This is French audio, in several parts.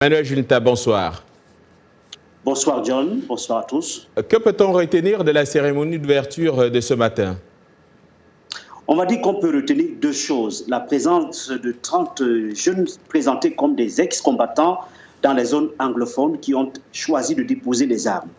Manuel Junta, bonsoir. Bonsoir John, bonsoir à tous. Que peut-on retenir de la cérémonie d'ouverture de ce matin? On va dire qu'on peut retenir deux choses. La présence de 30 jeunes présentés comme des ex-combattants dans les zones anglophones qui ont choisi de déposer les armes.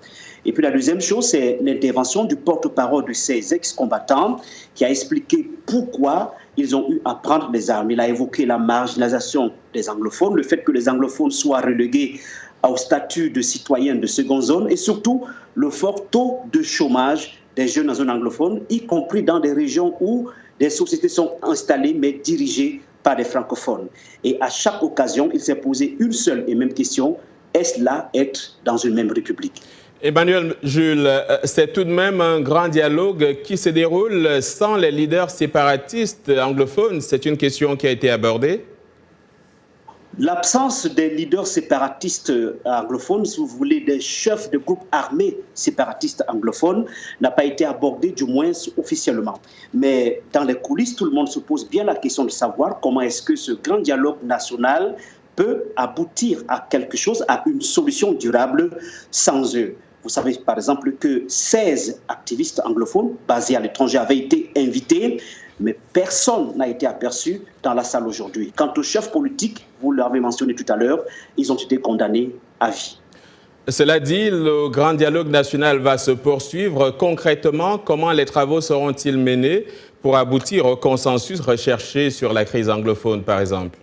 Et puis la deuxième chose, c'est l'intervention du porte-parole de ces ex-combattants qui a expliqué pourquoi ils ont eu à prendre les armes. Il a évoqué la marginalisation des anglophones, le fait que les anglophones soient relégués au statut de citoyens de seconde zone et surtout le fort taux de chômage des jeunes en zone anglophone, y compris dans des régions où des sociétés sont installées mais dirigées par des francophones. Et à chaque occasion, il s'est posé une seule et même question, est-ce là être dans une même république? Emmanuel Jules, c'est tout de même un grand dialogue qui se déroule sans les leaders séparatistes anglophones. C'est une question qui a été abordée. L'absence des leaders séparatistes anglophones, si vous voulez, des chefs de groupes armés séparatistes anglophones, n'a pas été abordée, du moins officiellement. Mais dans les coulisses, tout le monde se pose bien la question de savoir comment est-ce que ce grand dialogue national peut aboutir à quelque chose, à une solution durable sans eux. Vous savez par exemple que 16 activistes anglophones basés à l'étranger avaient été invités, mais personne n'a été aperçu dans la salle aujourd'hui. Quant aux chefs politiques, vous l'avez mentionné tout à l'heure, ils ont été condamnés à vie. Cela dit, le grand dialogue national va se poursuivre. Concrètement, comment les travaux seront-ils menés pour aboutir au consensus recherché sur la crise anglophone, par exemple?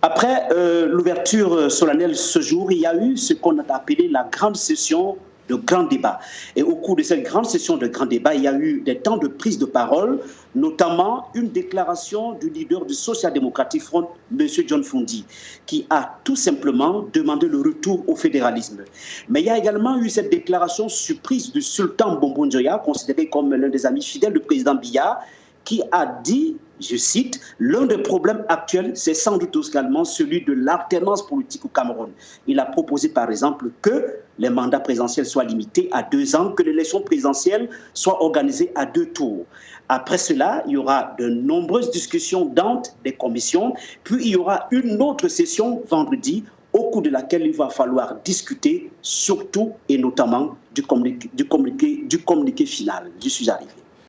Après l'ouverture solennelle ce jour, il y a eu ce qu'on a appelé la grande session de grand débat. Et au cours de cette grande session de grand débat, il y a eu des temps de prise de parole, notamment une déclaration du leader du Social Democratic Front, M. John Fundi, qui a tout simplement demandé le retour au fédéralisme. Mais il y a également eu cette déclaration surprise du sultan Bombo Njoya, considéré comme l'un des amis fidèles du président Biya, qui a dit, je cite, « L'un des problèmes actuels, c'est sans doute également celui de l'alternance politique au Cameroun. » Il a proposé par exemple que les mandats présidentiels soient limités à 2 ans, que l'élection présidentielle soit organisée à 2 tours. Après cela, il y aura de nombreuses discussions dans des commissions, puis il y aura une autre session vendredi au cours de laquelle il va falloir discuter surtout et notamment du communiqué final. Je suis arrivé.